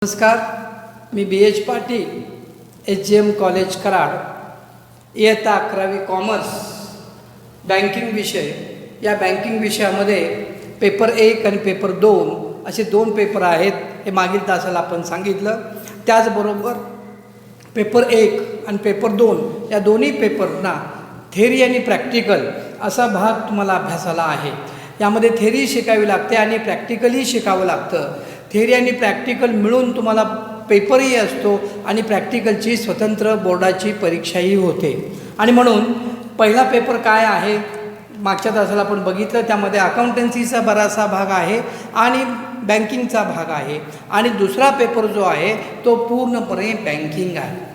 नमस्कार, मी BH Patil, HGM college Karad, इयत्ता 11वी commerce banking विषय. या बँकिंग विषयामध्ये पेपर 1 आणि पेपर 2 असे 2 पेपर आहेत. हे मागील तासाला आपण सांगितलं. त्याचबरोबर पेपर 1 आणि पेपर 2 या दोन्ही पेपरना थेरी आणि प्रॅक्टिकल असा भाग तुम्हाला अभ्यासाला आहे. यामध्ये थेरी शिकावी लागते आणि प्रॅक्टिकलही शिकावं लागतं. थेरी आणि प्रॅक्टिकल मिळून तुम्हाला पेपरही असतो आणि प्रॅक्टिकलची स्वतंत्र बोर्डाची परीक्षाही होते. आणि म्हणून पहिला पेपर काय आहे, मागच्या तासाला आपण बघितलं. त्यामध्ये अकाउंटन्सीचा बराचसा भाग आहे आणि बँकिंगचा भाग आहे. आणि दुसरा पेपर जो आहे तो पूर्णपणे बँकिंग आहे.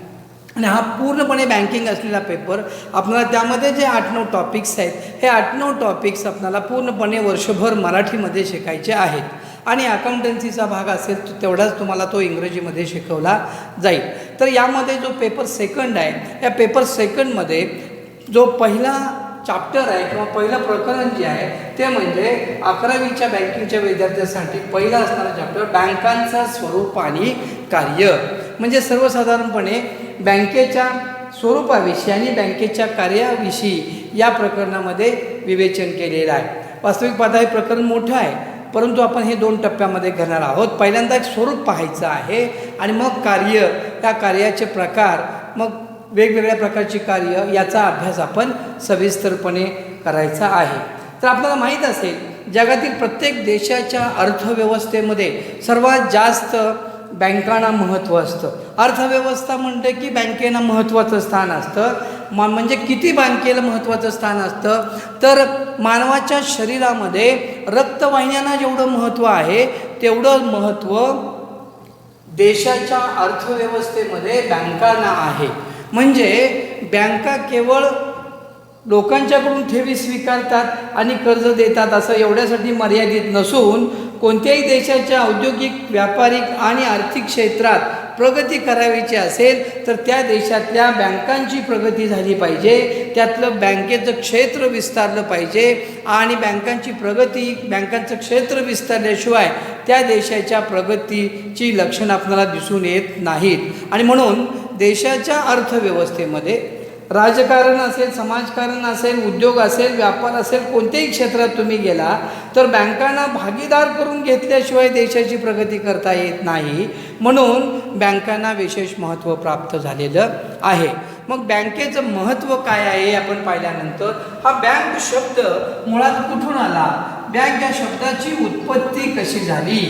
आणि हा पूर्णपणे बँकिंग असलेला पेपर आपल्याला त्यामध्ये जे 8-9 टॉपिक्स आहेत, हे 8-9 टॉपिक्स आपल्याला पूर्णपणे वर्षभर मराठीमध्ये शिकायचे आहेत. आणि अकाउंटन्सीचा भाग असेल तेवढाच तुम्हाला तो इंग्रजीमध्ये शिकवला जाईल. तर यामध्ये जो पेपर सेकंड आहे, या पेपर सेकंडमध्ये जो पहिला चॅप्टर आहे किंवा पहिलं प्रकरण जे आहे ते म्हणजे 11वीच्या बँकिंगच्या विद्यार्थ्यांसाठी पहिला असणारा चॅप्टर बँकांचं स्वरूप आणि कार्य. म्हणजे सर्वसाधारणपणे बँकेच्या स्वरूपाविषयी आणि बँकेच्या कार्याविषयी या प्रकरणामध्ये विवेचन केलेलं आहे. वास्तविक पाहता हे प्रकरण मोठं आहे, परंतु आपण हे 2 टप्प्यामध्ये घेणार आहोत. पहिल्यांदा एक स्वरूप पाहायचं आहे आणि मग कार्य, त्या कार्याचे प्रकार, मग वेगवेगळ्या प्रकारची कार्य याचा अभ्यास आपण सविस्तरपणे करायचा आहे. तर आपल्याला माहीत असेल, जगातील प्रत्येक देशाच्या अर्थव्यवस्थेमध्ये सर्वात जास्त बँकांना महत्त्व असतं. अर्थव्यवस्था म्हणते की बँकेला महत्त्वाचं स्थान असतं. म्हणजे किती बँकेला महत्त्वाचं स्थान असतं, तर मानवाच्या शरीरामध्ये रक्तवाहिन्यांना जेवढं महत्त्व आहे तेवढं महत्त्व देशाच्या अर्थव्यवस्थेमध्ये बँकांना आहे. म्हणजे बँका केवळ लोकांच्याकडून ठेवी स्वीकारतात आणि कर्ज देतात असं एवढ्यासाठी मर्यादित नसून, कोणत्याही देशाच्या औद्योगिक, व्यापारिक आणि आर्थिक क्षेत्रात प्रगती करायची असेल तर त्या देशातल्या बँकांची प्रगती झाली पाहिजे. त्यातलं बँकेचं क्षेत्र विस्तारलं पाहिजे आणि बँकांची प्रगती, बँकांचं क्षेत्र विस्तारल्याशिवाय त्या देशाच्या प्रगतीची लक्षणं आपल्याला दिसून येत नाहीत. आणि म्हणून देशाच्या अर्थव्यवस्थेमध्ये राजकारण असेल, समाजकारण असेल, उद्योग असेल, व्यापार असेल, कोणत्याही क्षेत्रात तुम्ही गेला तर बँकांना भागीदार करून घेतल्याशिवाय देशाची प्रगती करता येत नाही. म्हणून बँकांना विशेष महत्त्व प्राप्त झालेलं आहे. मग बँकेचं महत्त्व काय आहे हे आपण पाहिल्यानंतर, हा बँक शब्द मुळात कुठून आला, बँक या शब्दाची उत्पत्ती कशी झाली,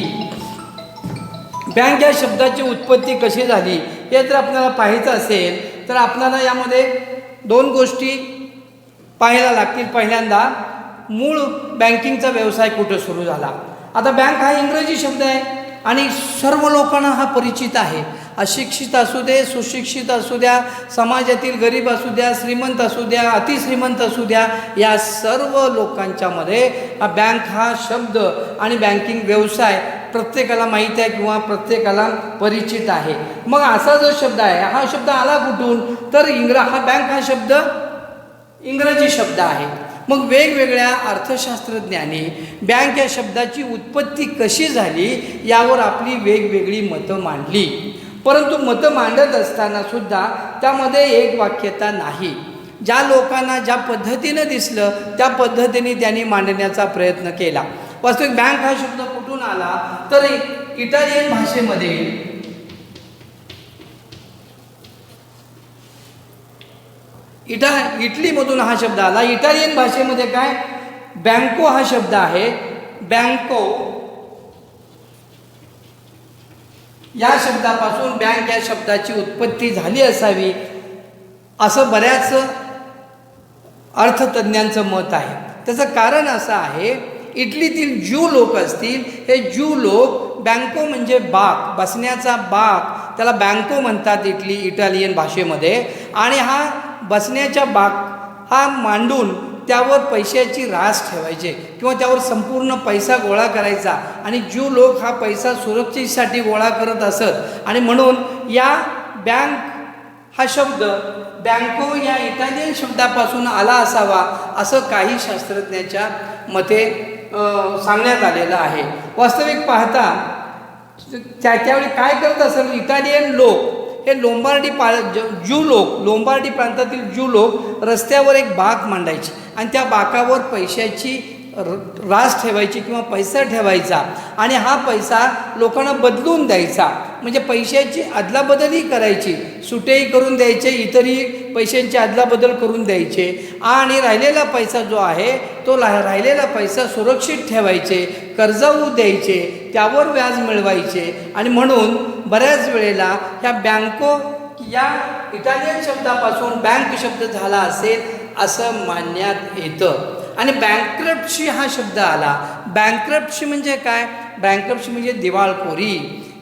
बँक या शब्दाची उत्पत्ती कशी झाली हे जर आपल्याला पाहायचं असेल तर आपल्याला यामध्ये 2 गोष्टी पाहायला लागतील. पहिल्यांदा मूळ बँकिंगचा व्यवसाय कुठं सुरू झाला. आता बँक हा इंग्रजी शब्द आहे आणि सर्व लोकांना हा परिचित आहे. अशिक्षित असू दे, सुशिक्षित असू द्या, समाजातील गरीब असू द्या, श्रीमंत असू द्या, अतिश्रीमंत असू द्या, या सर्व लोकांच्या मध्ये बँक हा शब्द आणि बँकिंग व्यवसाय प्रत्येकाला माहीत आहे किंवा प्रत्येकाला परिचित आहे. मग असा जो शब्द आहे, हा शब्द आला कुठून, तर हा बँक हा शब्द इंग्रजी शब्द आहे. मग वेगवेगळ्या अर्थशास्त्रज्ञांनी बँक या शब्दाची उत्पत्ती कशी झाली यावर आपली वेगवेगळी मतं मांडली. परंतु मतं मांडत असताना सुद्धा त्यामध्ये एक वाक्यता नाही. ज्या लोकांना ज्या पद्धतीनं दिसलं त्या पद्धतीने त्यांनी मांडण्याचा प्रयत्न केला. वास्तविक बँक हा शब्द कुठून आला, तर इटालियन भाषेमध्ये इटलीमधून हा शब्द आला. इटालियन भाषेमध्ये काय, बँको हा शब्द आहे. बँको या शब्दापासून बँक या शब्दाची उत्पत्ती झाली असावी असं बऱ्याच अर्थतज्ञांचं मत आहे. त्याचं कारण असं आहे, इटलीतील ज्यू लोक असतील, हे ज्यू लोक बँको म्हणजे बाग, बसण्याचा बाग, त्याला बँको म्हणतात इटालियन भाषेमध्ये. आणि हा बसण्याच्या बाग हा मांडून त्यावर पैशाची रास ठेवायचे किंवा त्यावर संपूर्ण पैसा गोळा करायचा. आणि ज्यू लोक हा पैसा सुरक्षेसाठी गोळा करत असत. आणि म्हणून या बँक हा शब्द बँको या इटालियन शब्दापासून आला असावा असं काही शास्त्रज्ञांच्या मते सांगण्यात आलेलं आहे. वास्तविक पाहता त्यावेळी काय करत असेल, इटालियन लोक हे लोंबार्डी प्रांतातील ज्यू लोक रस्त्यावर एक बाक मांडायचे आणि त्या बाकावर पैशाची रास ठेवायची किंवा पैसा ठेवायचा आणि हा पैसा लोकांना बदलून द्यायचा, म्हणजे पैशाची अदलाबदलही करायची, सुटेही करून द्यायचे, इतरही पैशांची अदलाबदल करून द्यायचे आणि राहिलेला पैसा जो आहे तो राहिलेला पैसा सुरक्षित ठेवायचे, कर्जाऊ द्यायचे, त्यावर व्याज मिळवायचे. आणि म्हणून बऱ्याच वेळेला ह्या बँको या इटालियन शब्दापासून बँक शब्द झाला असेल असं मानण्यात येतं. आणि बँक्रप्टसी हा शब्द आला. बँक्रप्टसी म्हणजे काय? बँक्रप्टसी म्हणजे दिवाळखोरी.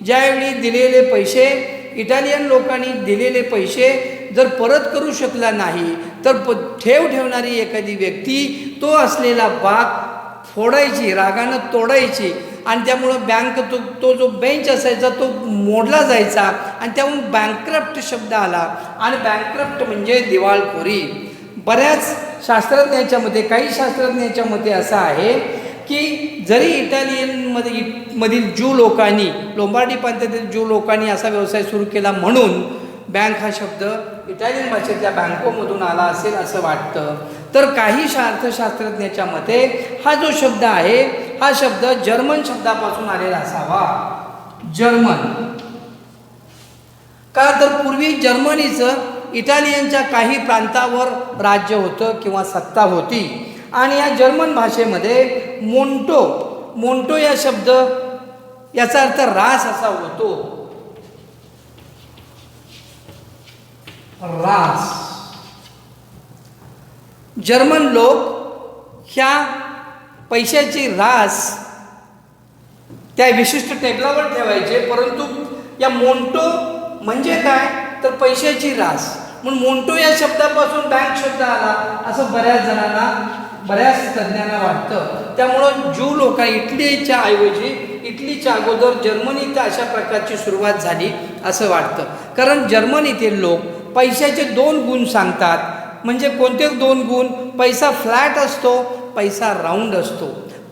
ज्यावेळी दिलेले पैसे, इटालियन लोकांनी दिलेले पैसे जर परत करू शकला नाही तर ठेवणारी एखादी व्यक्ती तो असलेला बाग फोडायची, रागानं तोडायची आणि त्यामुळं बँक तो जो बेंच असायचा तो मोडला जायचा आणि त्याहून बँक्रप्ट शब्द आला. आणि बँक्रप्ट म्हणजे दिवाळखोरी. बऱ्याच शास्त्रज्ञांच्या मते, काही शास्त्रज्ञांच्या मते असं आहे की जरी मधील ज्यू लोकांनी, लोंबार्डी प्रांतातील ज्यू लोकांनी असा व्यवसाय सुरू केला म्हणून बँक हा शब्द इटालियन भाषेतल्या बँकोमधून आला असेल असं वाटतं. तर काही अर्थशास्त्रज्ञांच्या मते हा जो शब्द आहे हा शब्द जर्मन शब्दापासून आलेला असावा. जर्मन का तर पूर्वी जर्मनीचं इटालियनच्या काही प्रांतावर राज्य होतं किंवा सत्ता होती आणि या जर्मन भाषेमध्ये मोंटो या शब्द याचा अर्थ रास असा होतो. रास. जर्मन लोक ह्या पैशाची रास त्या विशिष्ट टेबलावर ठेवायचे, परंतु या मोंटो म्हणजे काय तर पैशाची रास, म्हणून मोंटो या शब्दापासून बँक शब्द आला असं बऱ्याच जणांना, बऱ्याच तज्ज्ञांना वाटतं. त्यामुळं ज्यू लोक इटलीच्या ऐवजी इटलीच्या अगोदर जर्मनीत अशा प्रकारची सुरुवात झाली असं वाटतं. कारण जर्मनीतील लोक पैशाचे 2 गुण सांगतात. म्हणजे कोणते 2 गुण? पैसा फ्लॅट असतो, पैसा राऊंड असतो.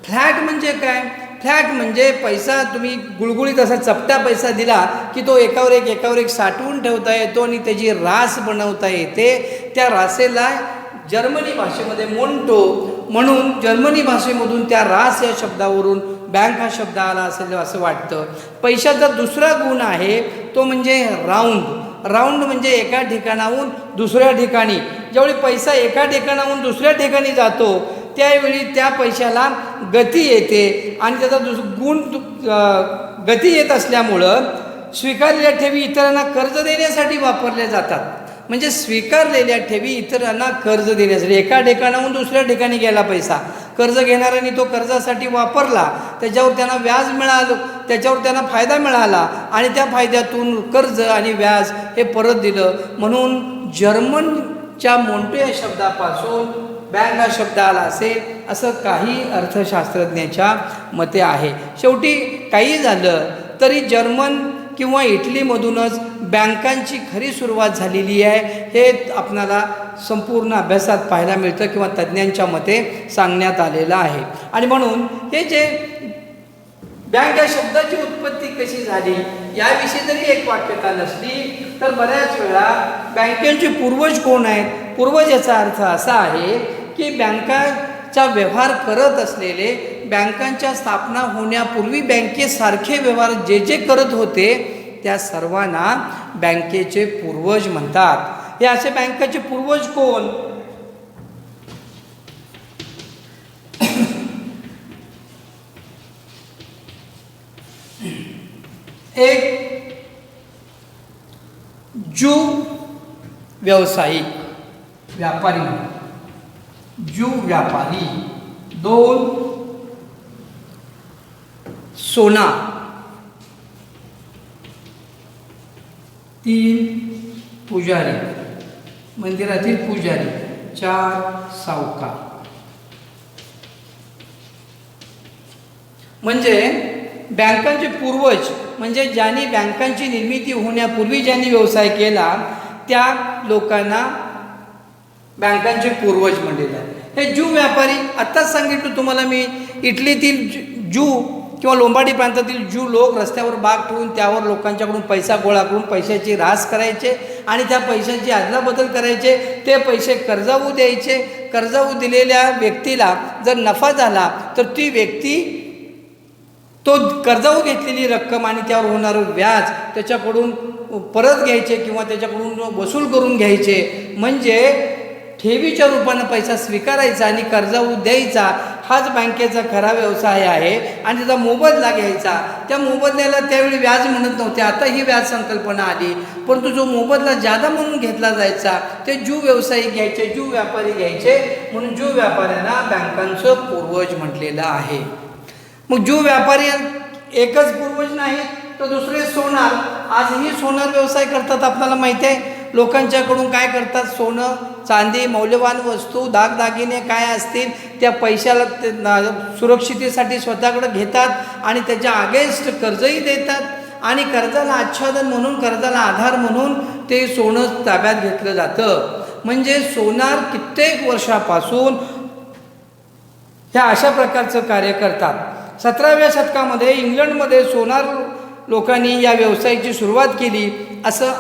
फ्लॅट म्हणजे काय? फ्लॅट म्हणजे पैसा तुम्ही गुळगुळीत असा चपटा पैसा दिला की तो एकावर एक साठवून ठेवता येतो आणि त्याची रास बनवता येते. त्या रासेला जर्मनी भाषेमध्ये मोंटो, म्हणून जर्मनी भाषेमधून त्या रास या शब्दावरून बँक हा शब्द आला असेल असं वाटतं. पैशाचा दुसरा गुण आहे तो म्हणजे राऊंड. राऊंड म्हणजे एका ठिकाणाहून दुसऱ्या ठिकाणी. ज्यावेळी पैसा एका ठिकाणाहून दुसऱ्या ठिकाणी जातो त्यावेळी त्या पैशाला गती येते आणि त्याचा गुण गती येत असल्यामुळं स्वीकारलेल्या ठेवी इतरांना कर्ज देण्यासाठी वापरल्या जातात. म्हणजे स्वीकारलेल्या ठेवी इतरांना कर्ज देण्यासाठी, एका ठिकाणाहून दुसऱ्या ठिकाणी गेला पैसा, कर्ज घेणाऱ्यांनी तो कर्जासाठी वापरला, त्याच्यावर त्यांना व्याज मिळालं, त्याच्यावर त्यांना फायदा मिळाला आणि त्या फायद्यातून कर्ज आणि व्याज हे परत दिलं. म्हणून जर्मनच्या मोंटो या शब्दापासून बँक हा शब्द आला असेल असं काही अर्थशास्त्रज्ञांच्या मते आहे. शेवटी काही झालं तरी जर्मन किंवा इटलीमधूनच बँकांची खरी सुरुवात झालेली आहे हे आपणाला संपूर्ण अभ्यासात पाहायला मिळतं किंवा तज्ज्ञांच्या मते सांगण्यात आलेलं आहे. आणि म्हणून हे जे बँक या शब्दाची उत्पत्ती कशी झाली याविषयी जरी एक वाक्यता नसली तर बऱ्याच वेळा बँकेचे पूर्वज कोण आहेत? पूर्वज याचा अर्थ असा आहे की बँकाचा व्यवहार करत असलेले, बँकांच्या स्थापना होण्यापूर्वी बँकेसारखे व्यवहार जे जे करत होते त्या सर्वांना बँकेचे पूर्वज म्हणतात. हे असे बँकेचे पूर्वज कोण? एक ज्यू व्यावसायिक, व्यापारी, ज्यू व्यापारी. 2 सोना. 3 पुजारी, मंदिरातील पुजारी. 4 सावकार. म्हणजे बँकांचे पूर्वज म्हणजे ज्यांनी बँकांची निर्मिती होण्यापूर्वी ज्यांनी व्यवसाय केला त्या लोकांना बँकांचे पूर्वज म्हणलेले आहे. हे ज्यू व्यापारी, आत्ताच सांगितलं तुम्हाला मी, इटलीतील ज्यू किंवा लोंबाडी प्रांतातील ज्यू लोक रस्त्यावर बाग ठेवून त्यावर लोकांच्याकडून पैसा गोळा करून पैशाची रास करायचे आणि त्या पैशांची अदलाबदल करायचे. ते पैसे कर्जाऊ द्यायचे. कर्जाऊ दिलेल्या व्यक्तीला जर नफा झाला तर ती व्यक्ती तो कर्जाऊ घेतलेली रक्कम आणि त्यावर होणारं व्याज त्याच्याकडून परत घ्यायचे किंवा त्याच्याकडून वसूल करून घ्यायचे. म्हणजे ठेवीच्या रूपानं पैसा स्वीकारायचा आणि कर्जाऊ द्यायचा. हाच बँकेचा खरा व्यवसाय आहे. आणि त्याचा मोबदला घ्यायचा. त्या मोबदल्याला त्यावेळी व्याज म्हणत नव्हते, आता ही व्याज संकल्पना आली. परंतु जो मोबदला जादा म्हणून घेतला जायचा ते ज्यू व्यावसायिक घ्यायचे, ज्यू व्यापारी घ्यायचे. म्हणून ज्यू व्यापाऱ्यांना बँकांचं पूर्वज म्हटलेलं आहे. मग ज्यू व्यापारी एकच पूर्वज नाहीत तर दुसरे सोनार. आजही सोनार व्यवसाय करतात. आपल्याला माहिती आहे लोकांच्याकडून काय करतात, सोनं चांदी मौल्यवान वस्तू दागदागिने काय असतील त्या पैशाला सुरक्षितेसाठी स्वतःकडे घेतात आणि त्याच्या अगेन्स्ट कर्जही देतात. आणि कर्जाला आच्छादन म्हणून कर्जाला आधार म्हणून ते सोनं ताब्यात घेतलं जातं. म्हणजे सोनार कित्येक वर्षापासून ह्या अशा प्रकारचं कार्य करतात. 17व्या शतकामध्ये इंग्लंडमध्ये सोनार लोकांनी या व्यवसायाची सुरुवात केली असं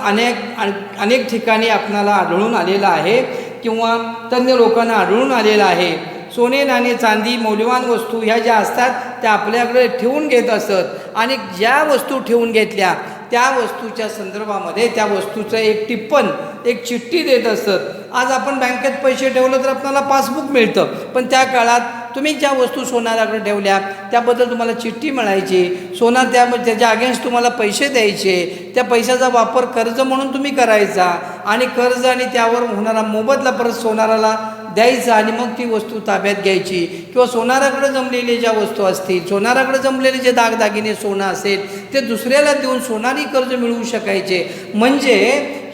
अनेक ठिकाणी आपणाला आढळून आलेलं आहे किंवा तज्ञ लोकांना आढळून आलेलं आहे. सोने नाणे चांदी मौल्यवान वस्तू ह्या ज्या असतात त्या आपल्याकडे ठेवून घेत असत आणि ज्या वस्तू ठेवून घेतल्या त्या वस्तूच्या संदर्भामध्ये त्या वस्तूचं एक टिप्पण एक चिठ्ठी देत असत. आज आपण बँकेत पैसे ठेवलं तर आपल्याला पासबुक मिळतं, पण त्या काळात तुम्ही ज्या वस्तू सोनाराकडे ठेवल्या त्याबद्दल तुम्हाला चिठ्ठी मिळायची. सोनार त्याच्या अगेन्स्ट तुम्हाला पैसे द्यायचे. त्या पैशाचा वापर कर्ज म्हणून तुम्ही करायचा आणि कर्ज आणि त्यावर होणारा मोबदला परत सोनाराला द्यायचा आणि मग ती वस्तू ताब्यात घ्यायची. किंवा सोनाराकडे जमलेले ज्या वस्तू असतील, सोनाराकडे जमलेले जे दागदागिने सोनं असेल ते दुसऱ्याला देऊन सोनारी कर्ज मिळवू शकायचे. म्हणजे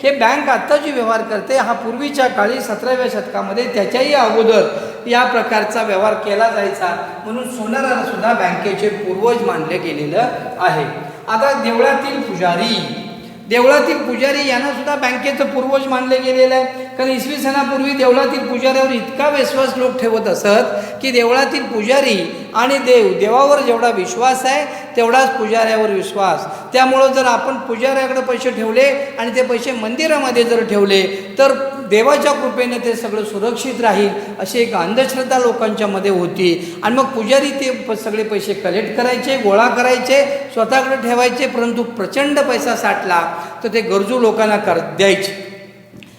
हे बँक आत्ता जी व्यवहार करते हा पूर्वीच्या काळी 17व्या शतकामध्ये त्याच्याही अगोदर या प्रकारचा व्यवहार केला जायचा. म्हणून सोनाराला सुद्धा बँकेचे पूर्वज मानले गेलेलं आहे. आता देवळातील पुजारी यांना सुद्धा बँकेचं पूर्वज मानले गेलेलं आहे. कारण इसवी सणापूर्वी देवळातील पुजाऱ्यावर इतका विश्वास लोक ठेवत असत की देवळातील पुजारी आणि देवावर जेवढा विश्वास आहे तेवढाच पुजाऱ्यावर विश्वास. त्यामुळं जर आपण पुजाऱ्याकडे पैसे ठेवले आणि ते पैसे मंदिरामध्ये जर ठेवले तर देवाच्या कृपेने ते सगळं सुरक्षित राहील अशी एक अंधश्रद्धा लोकांच्या मध्ये होती. आणि मग पुजारी ते सगळे पैसे कलेक्ट करायचे, गोळा करायचे, स्वतःकडे ठेवायचे. परंतु प्रचंड पैसा साठला तर ते गरजू लोकांना द्यायचे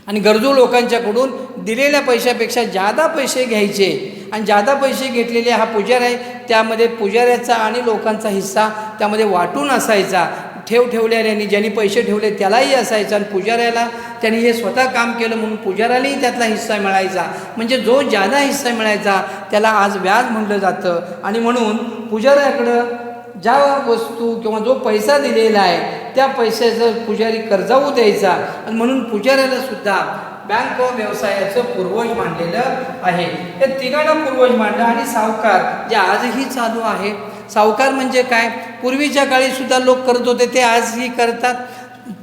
आणि गरजू लोकांच्याकडून दिलेल्या पैशापेक्षा जादा पैसे घ्यायचे. आणि जादा पैसे घेतलेले हा पुजारी आहे त्यामध्ये पुजाऱ्याचा आणि लोकांचा हिस्सा त्यामध्ये वाटून असायचा. ठेवल्याने ज्यांनी पैसे ठेवले त्यालाही असायचा आणि पुजाऱ्याला त्यांनी हे स्वतः काम केलं म्हणून पुजाऱ्यालाही त्यातला हिस्सा मिळायचा. म्हणजे जो जादा हिस्सा मिळायचा त्याला आज व्याज म्हटलं जातं. आणि म्हणून पुजाऱ्याकडं ज्या वस्तू किंवा जो पैसा दिलेला आहे त्या पैशाचं पुजारी कर्जाऊ द्यायचा. आणि म्हणून पुजाऱ्याला सुद्धा बँक व्यवसायाचं पूर्वज मानलेलं आहे. हे तिघांना पूर्वज मानलं. आणि सावकार जे आजही चालू आहे. सावकार म्हणजे काय, पूर्वीच्या काळी सुद्धा लोक करत होते ते आजही करतात.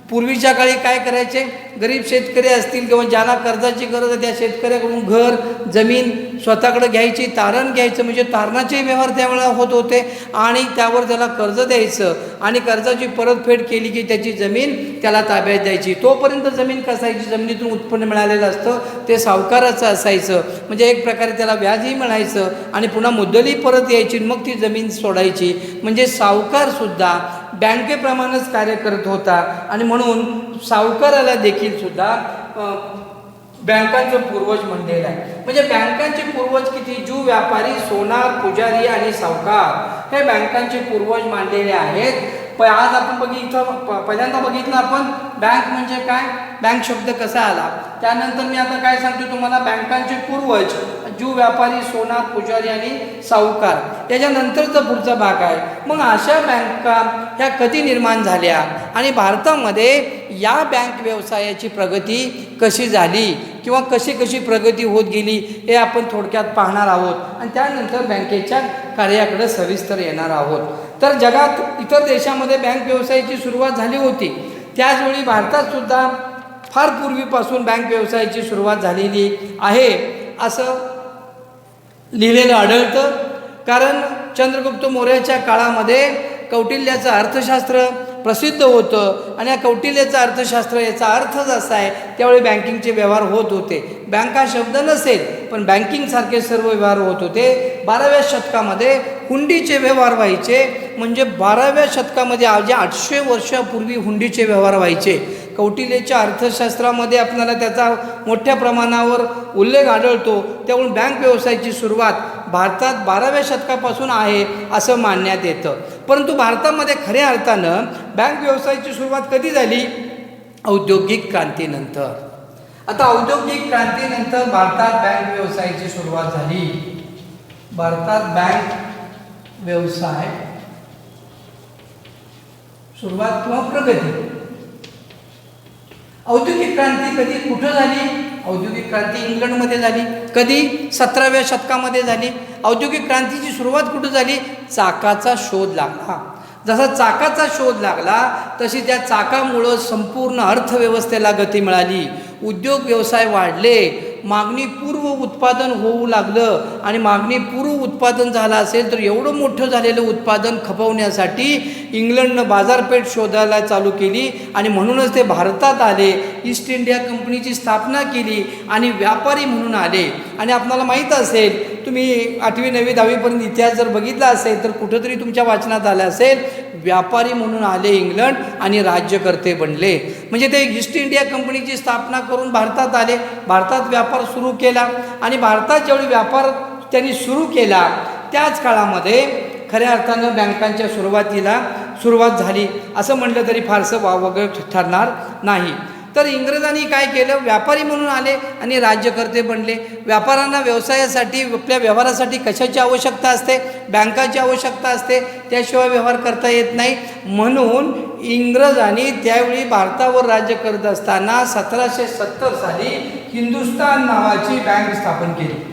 पूर्वीच्या काळी काय करायचे, गरीब शेतकरी असतील किंवा ज्यांना कर्जाची गरज आहे त्या शेतकऱ्याकडून घर जमीन स्वतःकडे घ्यायची, तारण घ्यायचं. म्हणजे तारणाचे व्यवहार त्यावेळेला होत होते आणि त्यावर त्याला कर्ज द्यायचं आणि कर्जाची परतफेड केली की त्याची जमीन त्याला ताब्यात द्यायची. तोपर्यंत जमीन कसायची, जमिनीतून उत्पन्न मिळालेलं असतं ते सावकाराचं असायचं. म्हणजे एक प्रकारे त्याला व्याजही मिळायचं आणि पुन्हा मुद्दलही परत यायची, मग ती जमीन सोडायची. म्हणजे सावकारसुद्धा बँकेप्रमाणेच कार्य करत होता. आणि म्हणून सावकाराला देखील सुद्धा बँकांचं पूर्वज म्हणलेलं आहे. म्हणजे बँकांचे पूर्वज किती, ज्यू व्यापारी, सोनार, पुजारी आणि सावकार हे बँकांचे पूर्वज मानलेले आहेत. आज आपण पहिल्यांदा बघितलं आपण बँक म्हणजे काय, बँक शब्द कसा आला. त्यानंतर मी आता काय सांगतो तुम्हाला, बँकांचे पूर्वज ज्यू व्यापारी, सोनार, पुजारी आणि सावकार. त्याच्यानंतरचा पुढचा भाग आहे. मग अशा बँका ह्या कधी निर्माण झाल्या आणि भारतामध्ये या बँक व्यवसायाची प्रगती कशी झाली किंवा कशी प्रगती होत गेली हे आपण थोडक्यात पाहणार आहोत. आणि त्यानंतर बँकेच्या कार्याकडे सविस्तर येणार आहोत. तर जगात इतर देशामध्ये बँक व्यवसायाची सुरुवात झाली होती. त्याचवेळी भारतात सुद्धा फार पूर्वीपासून बँक व्यवसायाची सुरुवात झालेली आहे असं लिहिलेलं आढळतं. कारण चंद्रगुप्त मौर्याच्या काळामध्ये कौटिल्याचं अर्थशास्त्र प्रसिद्ध होतं आणि या कौटिल्याचं अर्थशास्त्र याचा अर्थच असा आहे, त्यावेळी बँकिंगचे व्यवहार होत होते. बँक हा शब्द नसेल पण बँकिंगसारखे सर्व व्यवहार होत होते. 12व्या शतकामध्ये हुंडीचे व्यवहार व्हायचे. म्हणजे 12व्या शतकामध्ये जे 800 वर्षापूर्वी हुंडीचे व्यवहार व्हायचे. कौटिल्याच्या अर्थशास्त्रामध्ये आपल्याला त्याचा मोठ्या प्रमाणावर उल्लेख आढळतो. त्यामुळे बँक व्यवसायाची सुरुवात भारतात 12व्या शतकापासून आहे असं मानण्यात येतं. परंतु भारतामध्ये खऱ्या अर्थानं बँक व्यवसायाची सुरुवात कधी झाली? औद्योगिक क्रांतीनंतर. आता औद्योगिक क्रांतीनंतर भारतात बँक व्यवसायाची सुरुवात झाली. भारतात बँक व्यवसाय सुरुवात किंवा प्रगती. औद्योगिक क्रांती कधी कुठं झाली? औद्योगिक क्रांती इंग्लंडमध्ये झाली. कधी? 17व्या शतकामध्ये झाली. औद्योगिक क्रांतीची सुरुवात कुठं झाली? चाकाचा शोध लागला. जसा चाकाचा शोध लागला तशी त्या चाकामुळं संपूर्ण अर्थव्यवस्थेला गती मिळाली. उद्योग व्यवसाय वाढले. मागणीपूर्व उत्पादन होऊ लागलं आणि मागणीपूर्व उत्पादन झालं असेल तर एवढं मोठं झालेलं उत्पादन खपवण्यासाठी इंग्लंडनं बाजारपेठ शोधायला चालू केली आणि म्हणूनच ते भारतात आले. ईस्ट इंडिया कंपनीची स्थापना केली आणि व्यापारी म्हणून आले. आणि आपल्याला माहीत असेल, तुम्ही 8वी 9वी 10वीपर्यंत इतिहास जर बघितला असेल तर कुठंतरी तुमच्या वाचनात आलं असेल, व्यापारी म्हणून आले इंग्लंड आणि राज्यकर्ते बनले. म्हणजे ते ईस्ट इंडिया कंपनीची स्थापना करून भारतात आले, भारतात व्यापार सुरू केला आणि भारतात ज्यावेळी व्यापार त्यांनी सुरू केला त्याच काळामध्ये खऱ्या अर्थानं बँकांच्या सुरुवात झाली असं म्हटलं तरी फारसं वावगं ठरणार नाही. तर इंग्रजांनी काय केलं? व्यापारी म्हणून आले आणि राज्यकर्ते बनले. व्यापाऱ्यांना व्यवसायासाठी आपल्या व्यवहारासाठी कशाची आवश्यकता असते? बँकाची आवश्यकता असते. त्याशिवाय व्यवहार करता येत नाही. म्हणून इंग्रजांनी त्यावेळी भारतावर राज्य करत असताना 1770 साली हिंदुस्तान नावाची बँक स्थापन केली.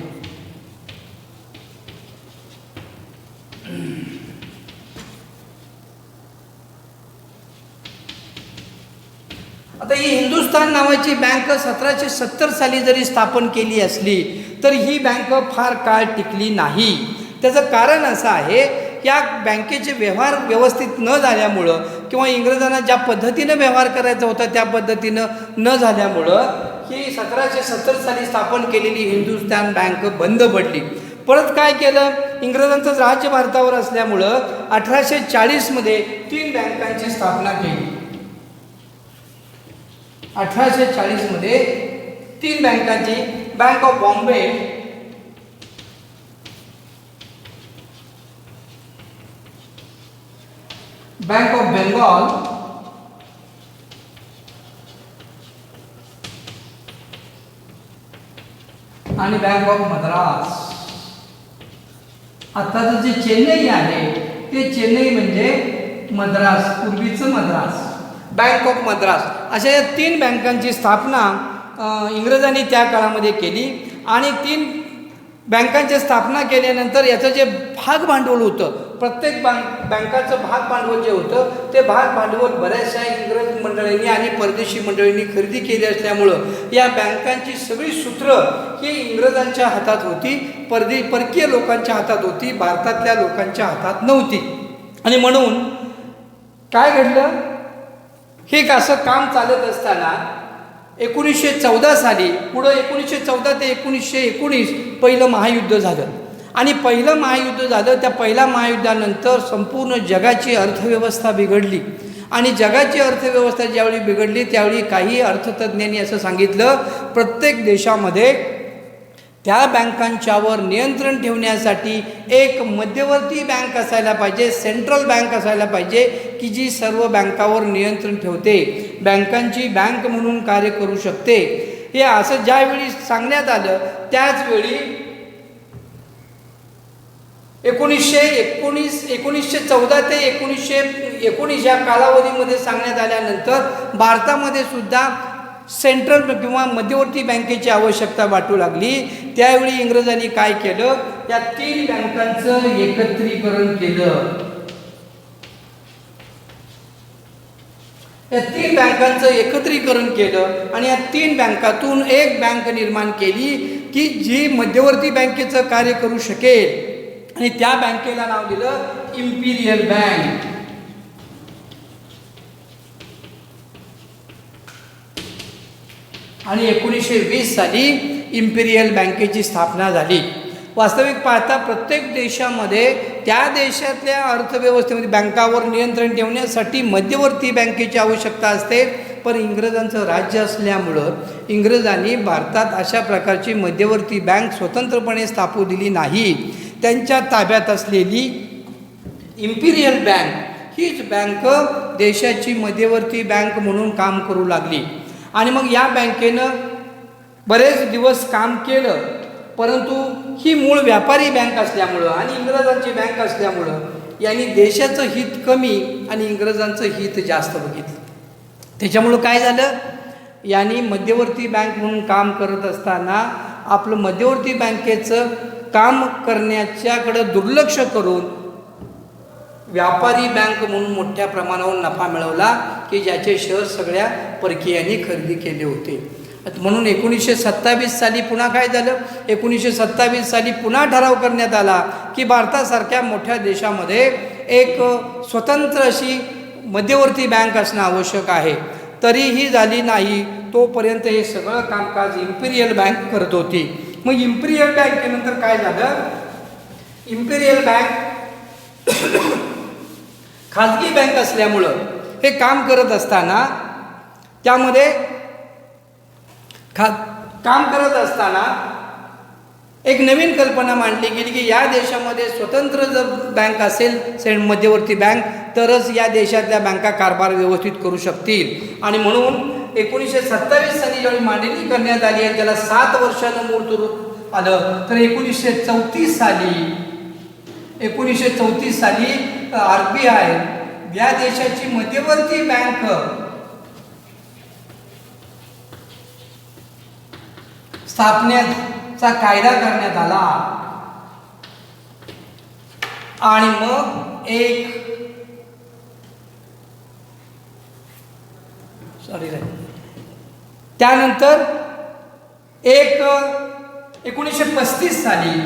आता ही हिंदुस्तान नावाची बँक 1770 साली जरी स्थापन केली असली तर ही बँक फार काळ टिकली नाही. त्याचं कारण असं आहे, या बँकेचे व्यवहार व्यवस्थित न झाल्यामुळं किंवा इंग्रजांना ज्या पद्धतीनं व्यवहार करायचा होता त्या पद्धतीनं न झाल्यामुळं ही 1770 साली स्थापन केलेली हिंदुस्तान बँक बंद पडली. परत काय केलं? इंग्रजांचं राज्य भारतावर असल्यामुळं 1840मध्ये 3 बँकांची स्थापना केली. 1840मध्ये 3 बँकांची, bank of Bombay, bank of Bengal आणि बँक ऑफ मद्रास. आताचं जे चेन्नई आहे ते चेन्नई म्हणजे मद्रास, पूर्वीचं मद्रास, बँक ऑफ मद्रास. अशा या 3 बँकांची स्थापना इंग्रजांनी त्या काळामध्ये केली. आणि 3 बँकांची स्थापना केल्यानंतर याचं जे भाग भांडवल होतं, प्रत्येक बँकाचं भाग भांडवल जे होतं ते भाग भांडवल बऱ्याचशा इंग्रज मंडळींनी आणि परदेशी मंडळींनी खरेदी केली असल्यामुळं या बँकांची सगळी सूत्र ही इंग्रजांच्या हातात होती, परकीय लोकांच्या हातात होती, भारतातल्या लोकांच्या हातात नव्हती. आणि म्हणून काय घडलं? हे असं काम चालत असताना 1914 साली पुढं 1914 ते 1919 पहिलं महायुद्ध झालं. आणि पहिलं महायुद्ध झालं. त्या पहिल्या महायुद्धानंतर संपूर्ण जगाची अर्थव्यवस्था बिघडली. आणि जगाची अर्थव्यवस्था ज्यावेळी बिघडली त्यावेळी काही अर्थतज्ज्ञांनी असं सांगितलं, प्रत्येक देशामध्ये त्या बँकांच्यावर नियंत्रण ठेवण्यासाठी एक मध्यवर्ती बँक असायला पाहिजे, सेंट्रल बँक असायला पाहिजे की जी सर्व बँकावर नियंत्रण ठेवते, बँकांची बँक म्हणून कार्य करू शकते. हे असं ज्यावेळी सांगण्यात आलं त्याचवेळी 1914 ते 1919 या कालावधीमध्ये सांगण्यात आल्यानंतर भारतामध्ये सुद्धा सेंट्रल किंवा मध्यवर्ती बँकेची आवश्यकता वाटू लागली. त्यावेळी इंग्रजांनी काय केलं? या 3 बँकांचं एकत्रीकरण केलं. या 3 बँकांचं एकत्रीकरण केलं आणि या 3 बँकातून एक बँक निर्माण केली की जी मध्यवर्ती बँकेचं कार्य करू शकेल आणि त्या बँकेला नाव दिलं इम्पिरियल बँक. आणि 1920 साली इम्पिरियल बँकेची स्थापना झाली. वास्तविक पाहता प्रत्येक देशामध्ये त्या देशातल्या अर्थव्यवस्थेमध्ये बँकावर नियंत्रण ठेवण्यासाठी मध्यवर्ती बँकेची आवश्यकता असते. पण इंग्रजांचं राज्य असल्यामुळं इंग्रजांनी भारतात अशा प्रकारची मध्यवर्ती बँक स्वतंत्रपणे स्थापू दिली नाही. त्यांच्या ताब्यात असलेली इम्पिरियल बँक हीच बँक देशाची मध्यवर्ती बँक म्हणून काम करू लागली. आणि मग या बँकेनं बरेच दिवस काम केलं, परंतु ही मूळ व्यापारी बँक असल्यामुळं आणि इंग्रजांची बँक असल्यामुळं यांनी देशाचं हित कमी आणि इंग्रजांचं हित जास्त बघितलं. त्याच्यामुळं काय झालं, यांनी मध्यवर्ती बँक म्हणून काम करत असताना आपलं मध्यवर्ती बँकेचं काम करण्याच्याकडं दुर्लक्ष करून व्यापारी बँक म्हणून मोठ्या प्रमाणावर नफा मिळवला की ज्याचे शेअर सगळ्या परकीयांनी खरेदी केले होते. म्हणून 1927 साली पुन्हा काय झालं, 1927 साली पुन्हा ठराव करण्यात आला की भारतासारख्या मोठ्या देशामध्ये एक स्वतंत्र अशी मध्यवर्ती बँक असणं आवश्यक आहे. तरीही झाली नाही. तोपर्यंत हे सगळं कामकाज इम्पिरियल बँक करत होती. मग इम्पिरियल बँकेनंतर काय झालं, इम्पिरियल बँक खाजगी बँक असल्यामुळं हे काम करत असताना त्यामध्ये काम करत असताना एक नवीन कल्पना मांडली गेली की या देशामध्ये स्वतंत्र जर बँक असेल मध्यवर्ती बँक तरच या देशातल्या बँका कारभार व्यवस्थित करू शकतील. आणि म्हणून 1927 साली ज्यावेळी मांडणी करण्यात आली आणि त्याला 7 वर्षानं मूळ रूप आलं, तर 1934 साली RBI या देशाची मध्यवर्ती बँक स्थापनेचा कायदा करण्यात आला. आणि मग त्यानंतर 1935 साली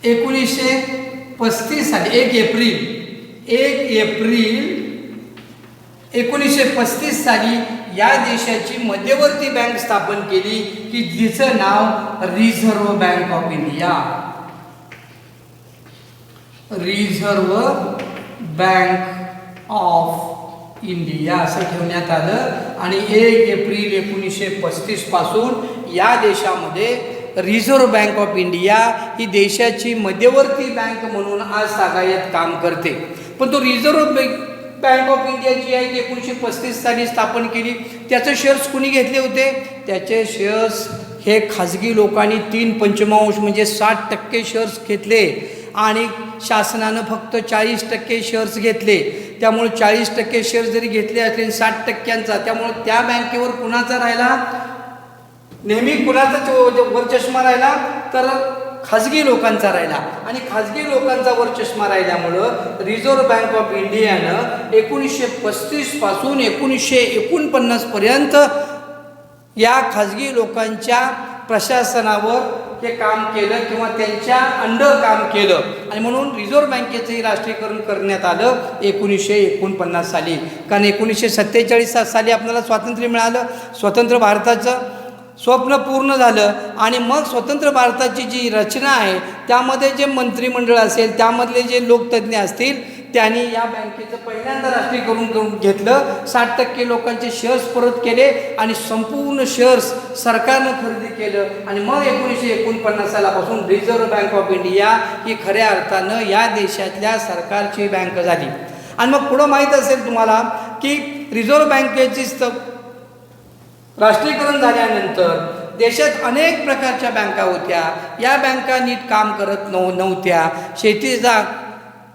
1 एप्रिल 1935 साली या देशाची मध्यवर्ती बँक स्थापन केली की जिचं नाव reserve bank of India. Reserve bank of India असं ठेवण्यात आलं. आणि 1 एप्रिल 1935 पासून या देशामध्ये रिझर्व्ह बँक ऑफ इंडिया ही देशाची मध्यवर्ती बँक म्हणून आज तागायत काम करते. पण तो रिझर्व्ह बँक ऑफ इंडिया जी आहे ती 1935 साली स्थापन केली. त्याचे शेअर्स कुणी घेतले होते, त्याचे शेअर्स हे खाजगी लोकांनी 3/5 म्हणजे 60% शेअर्स घेतले आणि शासनानं फक्त 40% शेअर्स घेतले. त्यामुळे 40% शेअर्स जरी घेतले असले 60%चा, त्यामुळे त्या बँकेवर कुणाचा राहिला, नेहमी कुणाचा वर चष्मा राहिला, तर खाजगी लोकांचा राहिला. आणि खाजगी लोकांचा वर चष्मा राहिल्यामुळं रिझर्व्ह बँक ऑफ इंडियानं 1935 पासून 1949 पर्यंत या खाजगी लोकांच्या प्रशासनावर हे काम केलं किंवा त्यांच्या अंडर काम केलं. आणि म्हणून रिझर्व्ह बँकेचंही राष्ट्रीयकरण करण्यात आलं 1949 साली. कारण 1947 साली आपल्याला स्वातंत्र्य मिळालं, स्वतंत्र भारताचं स्वप्न पूर्ण झालं. आणि मग स्वतंत्र भारताची जी रचना आहे त्यामध्ये जे मंत्रिमंडळ असेल, त्यामधले जे लोकतज्ञ असतील, त्यांनी या बँकेचं पहिल्यांदा राष्ट्रीयकरण करून घेतलं. 60% लोकांचे शेअर्स परत केले आणि संपूर्ण शेअर्स सरकारनं खरेदी केलं. आणि मग 1949 सालापासून रिझर्व्ह बँक ऑफ इंडिया ही खऱ्या अर्थानं या देशातल्या सरकारची बँक झाली. आणि मग पुढं माहीत असेल तुम्हाला की रिझर्व्ह बँकेची राष्ट्रीयकरण झाल्यानंतर देशात अनेक प्रकारच्या बँका होत्या. या बँका नीट काम करत नव्हत्या, शेतीचा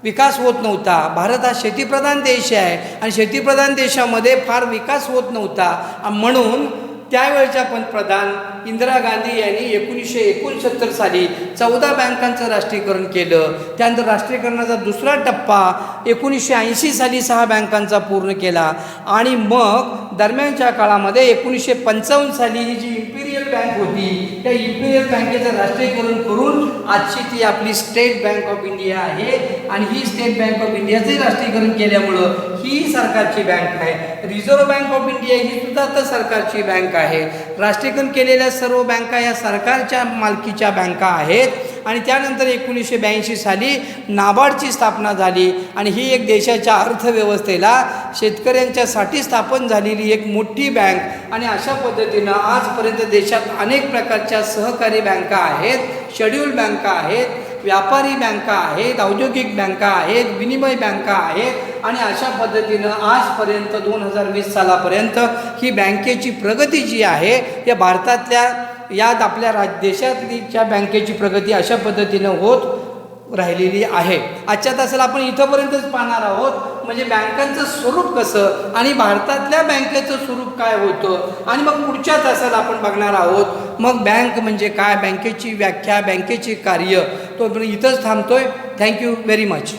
विकास होत नव्हता. भारत हा शेतीप्रधान देश आहे आणि शेतीप्रधान देशामध्ये फार विकास होत नव्हता. म्हणून त्यावेळच्या पंतप्रधान इंदिरा गांधी यांनी 1969 साली 14 बँकांचं राष्ट्रीयकरण केलं. त्यानंतर राष्ट्रीयकरणाचा दुसरा टप्पा 1980 साली 6 बँकांचा पूर्ण केला. आणि मग दरम्यानच्या काळामध्ये 1955 साली ही जी इम्पिरियल बँक होती, त्या EPF बँकेचं राष्ट्रीयकरण करून आजची ती आपली स्टेट बँक ऑफ इंडिया आहे आणि ही स्टेट बँक ऑफ इंडियाचंही राष्ट्रीयकरण केल्यामुळं ही सरकारची बँक आहे. रिझर्व्ह बँक ऑफ इंडिया ही सुद्धा तर सरकारची बँक आहे. राष्ट्रीयकरण केलेल्या सर्व बँका या सरकारच्या मालकीच्या बँका आहेत आणि त्यानंतर 1982 साली नाबार्डची स्थापना झाली आणि ही एक देशाच्या अर्थव्यवस्थेला शेतकऱ्यांच्यासाठी स्थापन झालेली एक मोठी बँक आणि अशा पद्धतीनं आजपर्यंत देशात अनेक प्रकारच्या सहकारी बँका आहेत, शेड्यूल बँका आहेत, व्यापारी बँका आहेत, औद्योगिक बँका आहेत, विनिमय बँका आहेत आणि अशा पद्धतीनं आजपर्यंत 2020 सालापर्यंत ही बँकेची प्रगती जी आहे या भारतातल्या यात आपल्या देशातलीच्या बँकेची प्रगती अशा पद्धतीनं होत राहिलेली आहे. आजच्या तासाला आपण इथंपर्यंतच पाहणार आहोत, म्हणजे बँकांचं स्वरूप कसं आणि भारतातल्या बँकेचं स्वरूप काय होतं आणि मग पुढच्या तासाला आपण बघणार आहोत मग बँक म्हणजे काय, बँकेची व्याख्या, बँकेची कार्य. तो इथंच थांबतोय. Thank you very much.